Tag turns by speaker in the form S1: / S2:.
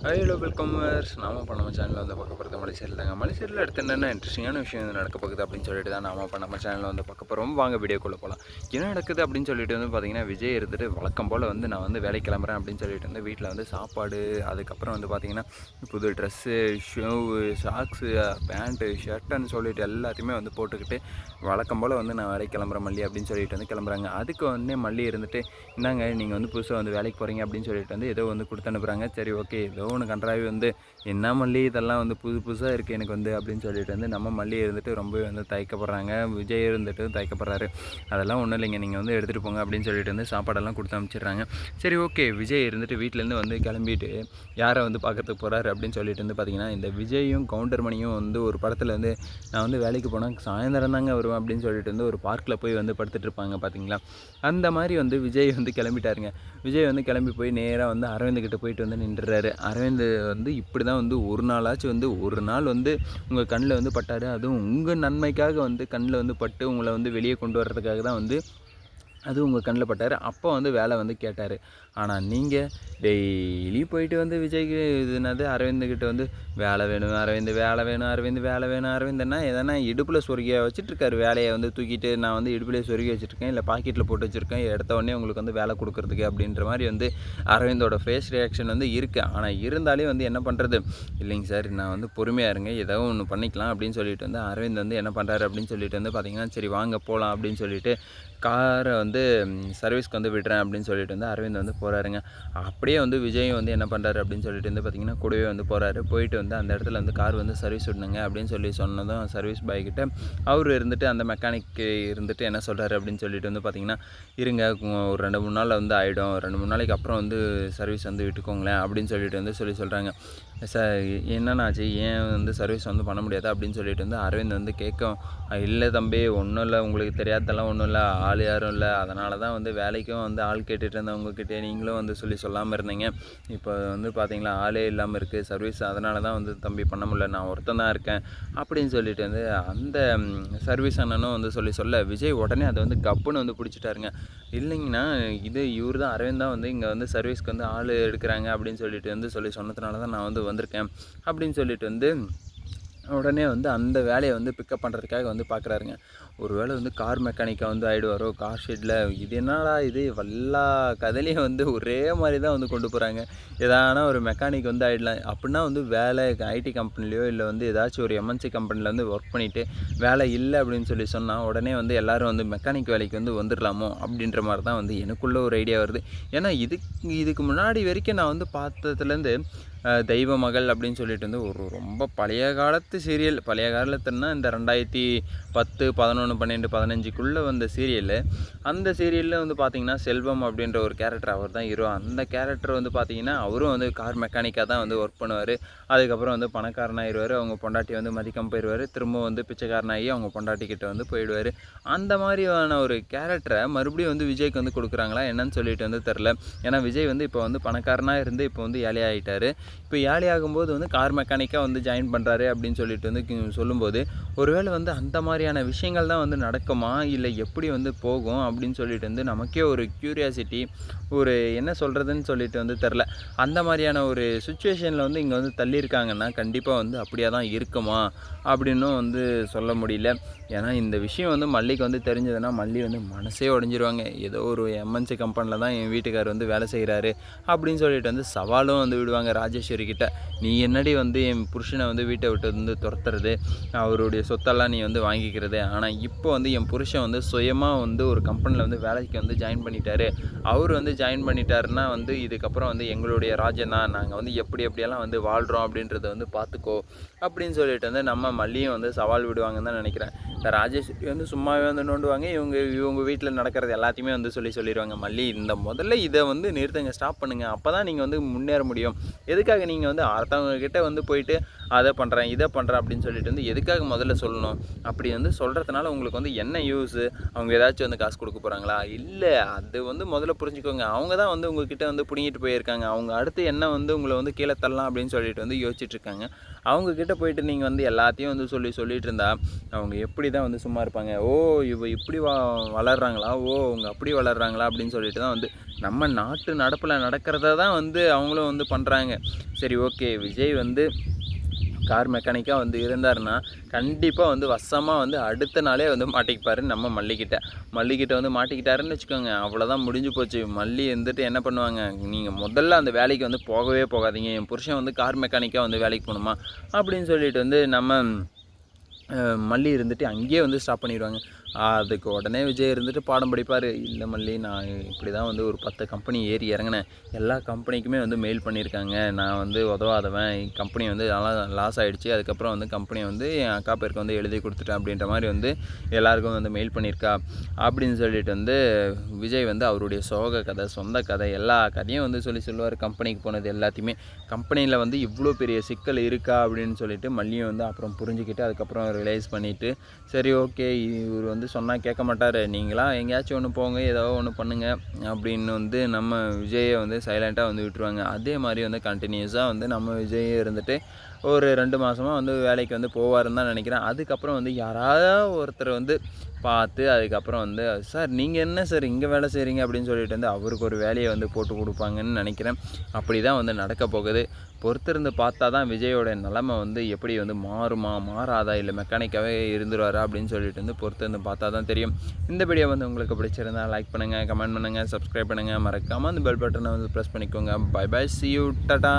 S1: Hello வெல்கமர்ஸ் நாம இப்போ நம்ம சேனலில் வந்து பார்க்க போகிறது மலேசியாவில் தாங்க. மலேசியாவில் அடுத்து என்னென்ன இன்ட்ரெஸ்டிங்கான விஷயம் வந்து நடக்க போகுது அப்படின்னு சொல்லிட்டு தான் நாம இப்போ நம்ம சேனலில் வந்து பார்க்க போகிறோம். வாங்க வீடியோக்குள்ளே போகலாம். என்ன நடக்குது அப்படின்னு சொல்லிட்டு வந்து பார்த்தீங்கன்னா, விஜய் இருந்துட்டு வழக்கம் போல் வந்து நான் வந்து வேலைக்கு கிளம்புறேன் அப்படின்னு சொல்லிட்டு வந்து வீட்டில் வந்து சாப்பாடு, அதுக்கப்புறம் வந்து பார்த்தீங்கன்னா புது ட்ரெஸ்ஸு, ஷூவு, சாக்ஸு, பேண்ட்டு, ஷர்ட்டுன்னு சொல்லிட்டு எல்லாத்தையுமே வந்து போட்டுக்கிட்டு வழக்கம் போல் வந்து நான் வேலைக்கு கிளம்புறேன் மல்லி அப்படின்னு சொல்லிட்டு வந்து கிளம்புறாங்க. அதுக்கு வந்து மல்லி இருந்துட்டு இந்தாங்க நீங்கள் வந்து புதுசாக வந்து வேலைக்கு போகிறீங்க அப்படின்னு சொல்லிட்டு வந்து ஏதோ வந்து கொடுத்து அனுப்புகிறாங்க. சரி ஓகே ஏதோ ஒன்று கன்றாவி வந்து என்ன மல்லி இதெல்லாம் வந்து புதுசாக இருக்குது எனக்கு வந்து அப்படின்னு சொல்லிட்டு வந்து நம்ம மல்லி இருந்துட்டு ரொம்பவே வந்து தயக்கப்படுறாங்க. விஜய் இருந்துட்டு தயக்கப்படுறாரு. அதெல்லாம் ஒன்றும் இல்லைங்க, நீங்கள் வந்து எடுத்துகிட்டு போங்க அப்படின்னு சொல்லிட்டு வந்து சாப்பாடெல்லாம் கொடுத்து அனுப்பிச்சிடுறாங்க. சரி ஓகே விஜய் இருந்துட்டு வீட்டிலேருந்து வந்து கிளம்பிட்டு யாரை வந்து பார்க்கறதுக்கு போகிறாரு அப்படின்னு சொல்லிட்டு வந்து பார்த்தீங்கன்னா, இந்த விஜயும் கவுண்டர்மணியும் வந்து ஒரு படத்தில் வந்து நான் வந்து வேலைக்கு போனால் சாயந்தரம் தாங்க வருவேன் அப்படின்னு சொல்லிட்டு வந்து ஒரு பார்க்கில் போய் வந்து படுத்துட்டு இருப்பாங்க பார்த்தீங்களா. அந்த மாதிரி வந்து விஜய் வந்து கிளம்பிட்டாருங்க. விஜய் வந்து கிளம்பி போய் நேராக வந்து அரவிந்த் போயிட்டு வந்து நின்றுறாரு. அரவிந்த் வந்து இப்படி தான் வந்து ஒரு நாளாச்சும் வந்து ஒரு நாள் வந்து உங்கள் கண்ணில் வந்து பட்டார். அதுவும் உங்கள் நன்மைக்காக வந்து கண்ணில் வந்து பட்டு உங்களை வந்து வெளியே கொண்டு வர்றதுக்காக தான் வந்து அது உங்கள் கண்ணில் பட்டார். அப்போ வந்து வேலை வந்து கேட்டார். ஆனால் நீங்கள் டெய்லி போயிட்டு வந்து விஜய்க்கு இது என்னது அரவிந்துக்கிட்ட வந்து வேலை வேணும் அரவிந்த், வேலை வேணும் அரவிந்த், வேலை வேணும் அரவிந்தன்னா எதனா இடுப்பில் சொருகிய வச்சுட்ருக்காரு. வேலையை வந்து தூக்கிட்டு நான் வந்து இடுப்பிலே சொருகி வச்சுருக்கேன், இல்லை பாக்கெட்டில் போட்டு வச்சுருக்கேன், எடுத்த உடனே உங்களுக்கு வந்து வேலை கொடுக்குறதுக்கு அப்படின்ற மாதிரி வந்து அரவிந்தோட ஃபேஸ் ரியாக்ஷன் வந்து இருக்குது. ஆனால் இருந்தாலே வந்து என்ன பண்ணுறது, இல்லைங்க சார் நான் வந்து பொறுமையாக இருங்க ஏதோ ஒன்று பண்ணிக்கலாம் அப்படின்னு சொல்லிட்டு வந்து அரவிந்த் வந்து என்ன பண்ணுறாரு அப்படின்னு சொல்லிட்டு வந்து பார்த்திங்கன்னா, சரி வாங்க போகலாம் அப்படின்னு சொல்லிட்டு காரை வந்து சர்வீஸ்க்கு வந்து விடுறேன் அப்படின்னு சொல்லிட்டு வந்து அரவிந்த் வந்து போகிறாருங்க. அப்படியே வந்து விஜயும் வந்து என்ன பண்ணுறாரு அப்படின்னு சொல்லிட்டு வந்து பார்த்திங்கன்னா கூடவே வந்து போகிறாரு. போயிட்டு வந்து அந்த இடத்துல வந்து கார் வந்து சர்வீஸ் விடணுங்க அப்படின்னு சொல்லி சொன்னதும் சர்வீஸ் பாய்கிட்ட அவர் இருந்துட்டு அந்த மெக்கானிக்கு இருந்துட்டு என்ன சொல்கிறாரு அப்படின்னு சொல்லிட்டு வந்து பார்த்திங்கன்னா, இருங்க ஒரு 2-3 நாளில் வந்து ஆகிடும், 2-3 நாளைக்கு அப்புறம் வந்து சர்வீஸ் வந்து விட்டுக்கோங்களேன் அப்படின்னு சொல்லிட்டு வந்து சொல்கிறாங்க. சார் என்னன்னாச்சு, ஏன் வந்து சர்வீஸ் வந்து பண்ண முடியாது அப்படின்னு சொல்லிட்டு வந்து அரவிந்த் வந்து கேட்கும். இல்லை தம்பி ஒன்றும் இல்லை, உங்களுக்கு தெரியாததெல்லாம் ஒன்றும் இல்லை, ஆள் யாரும் இல்லை, அதனால தான் வந்து வேலைக்கும் வந்து ஆள் கேட்டுட்டு இருந்தவங்கக்கிட்டே நீங்களும் வந்து சொல்லாமல் இருந்தீங்க. இப்போ வந்து பார்த்தீங்களா ஆளே இல்லாமல் இருக்குது சர்வீஸ், அதனால தான் வந்து தம்பி பண்ண முடியல, நான் ஒருத்தன் தான் இருக்கேன் அப்படின்னு சொல்லிட்டு வந்து அந்த சர்வீஸ் அண்ணனும் வந்து சொல்ல விஜய் உடனே அதை வந்து கப்புன்னு வந்து பிடிச்சிட்டாருங்க. இல்லைங்கண்ணா இவர் தான் அரவிந்த் தான் வந்து இங்கே வந்து சர்வீஸ்க்கு வந்து ஆள் எடுக்கிறாங்க அப்படின்னு சொல்லிட்டு வந்து சொன்னதுனால தான் நான் வந்து வந்திருக்கேன் அப்படின்னு சொல்லிட்டு வந்து உடனே வந்து அந்த வேலையை வந்து பிக்கப் பண்ணுறதுக்காக வந்து பார்க்குறாருங்க. ஒரு வேளை வந்து கார் மெக்கானிக்காக வந்து ஆகிடுவாரோ கார் ஷெட்டில். இது என்னடா இது எல்லா கதையிலையும் வந்து ஒரே மாதிரி தான் வந்து கொண்டு போகிறாங்க. எதானா ஒரு மெக்கானிக் வந்து ஆகிடலாம் அப்படின்னா வந்து வேலை ஐடி கம்பெனிலையோ இல்லை வந்து ஏதாச்சும் ஒரு எம்என்சி கம்பெனியில் வந்து ஒர்க் பண்ணிவிட்டு வேலை இல்லை அப்படின்னு சொன்னால் உடனே வந்து எல்லோரும் வந்து மெக்கானிக் வேலைக்கு வந்து வந்துடலாமோ அப்படின்ற மாதிரி தான் வந்து எனக்குள்ளே ஒரு ஐடியா வருது. ஏன்னா இதுக்கு முன்னாடி வரைக்கும் நான் வந்து பார்த்ததுலேருந்து தெய்வ மகள் அப்படின்னு சொல்லிட்டு வந்து ஒரு ரொம்ப பழைய காலத்து சீரியல், பழைய காலத்துன்னா இந்த 2010, 11, 12, 15க்குள்ளே வந்த சீரியலு. அந்த சீரியலில் வந்து பார்த்திங்கன்னா செல்வம் அப்படின்ற ஒரு கேரக்டர் அவர் தான் ஹீரோ. அந்த கேரக்டர் வந்து பார்த்திங்கன்னா அவரும் வந்து கார் மெக்கானிக்காக தான் வந்து ஒர்க் பண்ணுவார். அதுக்கப்புறம் வந்து பணக்காரனாகிடுவார், அவங்க பொண்டாட்டி வந்து மதிக்காமல் போயிடுவார், திரும்ப வந்து பிச்சைக்காரனாகி அவங்க பொண்டாட்டிக்கிட்ட வந்து போயிடுவார். அந்த மாதிரியான ஒரு கேரக்டரை மறுபடியும் வந்து விஜய்க்கு வந்து கொடுக்குறாங்களா என்னன்னு சொல்லிட்டு வந்து தெரில. ஏன்னா விஜய் வந்து இப்போ வந்து பணக்காரனாக இருந்து இப்போ வந்து ஏழையாகிட்டார். இப்போ ஏழை ஆகும்போது வந்து கார் மெக்கானிக்காக வந்து ஜாயின் பண்ணுறாரு அப்படின்னு சொல்லிட்டு வந்து சொல்லும்போது ஒருவேளை வந்து அந்த மாதிரியான விஷயங்கள் தான் வந்து நடக்குமா இல்லை எப்படி வந்து போகும் அப்படின்னு சொல்லிட்டு வந்து நமக்கே ஒரு க்யூரியாசிட்டி, ஒரு என்ன சொல்கிறதுன்னு சொல்லிட்டு வந்து தெரில. அந்த மாதிரியான ஒரு சுச்சுவேஷனில் வந்து இங்கே வந்து தள்ளியிருக்காங்கன்னா கண்டிப்பாக வந்து அப்படியே தான் இருக்குமா அப்படின்னும் வந்து சொல்ல முடியல. ஏன்னா இந்த விஷயம் வந்து மல்லிக்கு வந்து தெரிஞ்சதுன்னா மல்லி வந்து மனசே உடஞ்சிருவாங்க. ஏதோ ஒரு எம்என்சி கம்பெனியில் தான் என் வீட்டுக்கார் வந்து வேலை செய்கிறாரு அப்படின்னு சொல்லிட்டு வந்து சவாலும் வந்து விடுவாங்க ராஜேஸ்வரி கிட்ட. நீ என்னடி வந்து என் புருஷனை வந்து வீட்டை விட்டு வந்து துரத்துறது, அவருடைய சொத்தெல்லாம் நீ வந்து வாங்கிக்கிறது. ஆனால் இப்போ வந்து என் புருஷன் வந்து சுயமாக வந்து ஒரு கம்பெனியில் வந்து வேலைக்கு வந்து ஜாயின் பண்ணிட்டாரு. அவர் வந்து ஜாயின் பண்ணிட்டாருன்னா வந்து இதுக்கப்புறம் வந்து எங்களுடைய ராஜ்யம் தான், நாங்கள் வந்து எப்படியெல்லாம் வந்து வாழ்கிறோம் அப்படின்றத வந்து பார்த்துக்கோ அப்படின்னு சொல்லிட்டு வந்து நம்ம மல்லியும் வந்து சவால் விடுவாங்கன்னு தான் நினைக்கிறேன். இந்த ராஜேஸ்வரி வந்து சும்மாவே வந்து நோண்டுவாங்க, இவங்க வீட்டில் நடக்கிறது எல்லாத்தையுமே வந்து சொல்லிடுவாங்க. மல்லி இந்த முதல்ல இதை வந்து நிறுத்துங்க, ஸ்டாப் பண்ணுங்கள், அப்போ தான் நீங்கள் வந்து முன்னேற முடியும். எதுக்காக நீங்கள் வந்து அடுத்தவங்கக்கிட்ட வந்து போயிட்டு அதை பண்ணுறேன் இதை பண்ணுறேன் அப்படின்னு சொல்லிட்டு வந்து எதுக்காக முதல்ல சொல்லணும்? அப்படி வந்து சொல்கிறதுனால உங்களுக்கு வந்து என்ன யூஸு? அவங்க ஏதாச்சும் வந்து காசு கொடுக்க போகிறாங்களா? இல்லை, அது வந்து முதல்ல புரிஞ்சுக்கோங்க. அவங்க தான் வந்து உங்கள்கிட்ட வந்து பிடுங்கிட்டு போயிருக்காங்க. அவங்க அடுத்து என்ன வந்து உங்களை வந்து கீழே தள்ளலாம் அப்படின்னு சொல்லிட்டு வந்து யோசிச்சுட்ருக்காங்க. அவங்கக்கிட்ட போயிட்டு நீங்கள் வந்து எல்லாத்தையும் வந்து சொல்லிட்டு இருந்தால் அவங்க எப்படி தான் வந்து சும்மா இருப்பாங்க. ஓ இப்படி வளர்கிறாங்களா, ஓ அவங்க அப்படி வளர்கிறாங்களா அப்படின்னு சொல்லிட்டு தான் வந்து நம்ம நாட்டு நடப்பில் நடக்கிறத தான் வந்து அவங்களும் வந்து பண்ணுறாங்க. சரி ஓகே, விஜய் வந்து கார் மெக்கானிக்காக வந்து இருந்தாருன்னா கண்டிப்பாக வந்து வசமாக வந்து அடுத்த நாளே வந்து மாட்டிக்கிப்பார் நம்ம மல்லிக்கிட்ட வந்து மாட்டிக்கிட்டாருன்னு வச்சுக்கோங்க, அவ்வளோதான் முடிஞ்சு போச்சு. மல்லி வந்துட்டு என்ன பண்ணுவாங்க, நீங்கள் முதல்ல அந்த வேலைக்கு வந்து போகவே போகாதீங்க, என் புருஷன் வந்து கார் மெக்கானிக்காக வந்து வேலைக்கு போகணுமா அப்படின்னு சொல்லிட்டு வந்து நம்ம மல்லி இருந்துட்டு அங்கேயே வந்து ஸ்டாப் பண்ணிடுவாங்க. அதுக்கு உடனே விஜய் இருந்துட்டு பாடம் படிப்பார். இல்லை மல்லி, நான் இப்படி தான் வந்து ஒரு 10 கம்பெனி ஏறி இறங்கினேன், எல்லா கம்பெனிக்குமே வந்து மெயில் பண்ணியிருக்காங்க, நான் வந்து உதவாதவன், கம்பெனி வந்து லாஸ் ஆகிடுச்சு, அதுக்கப்புறம் வந்து கம்பெனியை வந்து என் அக்கா பேருக்கு வந்து எழுதி கொடுத்துட்டேன் அப்படின்ற மாதிரி வந்து எல்லாருக்கும் வந்து மெயில் பண்ணியிருக்கா அப்படின்னு சொல்லிட்டு வந்து விஜய் வந்து அவருடைய சோக கதை, சொந்த கதை, எல்லா கதையும் வந்து சொல்லுவார். கம்பெனிக்கு போனது எல்லாத்தையுமே, கம்பெனியில் வந்து இவ்வளோ பெரிய சிக்கல் இருக்கா அப்படின்னு சொல்லிட்டு மல்லியும் வந்து அப்புறம் புரிஞ்சுக்கிட்டு அதுக்கப்புறம் ரிலைஸ் பண்ணிவிட்டு, சரி ஓகே இவர் வந்து சொன்னால் கேட்க மாட்டார், நீங்களாம் எங்கேயாச்சும் ஒன்று போங்க, ஏதோ ஒன்று பண்ணுங்கள் அப்படின்னு வந்து நம்ம விஜயை வந்து சைலண்ட்டாக வந்து விட்டுருவாங்க. அதே மாதிரி வந்து கண்டினியூஸாக வந்து நம்ம விஜயே இருந்துட்டு ஒரு 2 மாதமாக வந்து வேலைக்கு வந்து போவாருன்னு தான் நினைக்கிறேன். அதுக்கப்புறம் வந்து யாராவது ஒருத்தர் வந்து பார்த்து அதுக்கப்புறம் வந்து, சார் நீங்கள் என்ன சார் இங்கே வேலை செய்கிறீங்க அப்படின்னு சொல்லிட்டு வந்து அவருக்கு ஒரு வேலையை வந்து போட்டு கொடுப்பாங்கன்னு நினைக்கிறேன். அப்படி தான் வந்து நடக்க போகுது. பொறுத்திருந்து பார்த்தா தான் விஜயோட நிலமை வந்து எப்படி வந்து மாறுமா மாறாதா, இல்லை மெக்கானிக்காகவே இருந்துருவாரா அப்படின்னு சொல்லிட்டு வந்து பொறுத்திருந்து பார்த்தா தான் தெரியும். இந்த வீடியோ வந்து உங்களுக்கு பிடிச்சிருந்தா லைக் பண்ணுங்கள், கமெண்ட் பண்ணுங்கள், சப்ஸ்கிரைப் பண்ணுங்கள், மறக்காமல் அந்த பெல் பட்டனை வந்து ப்ரெஸ் பண்ணிக்கோங்க. Bye bye, see you, Tata.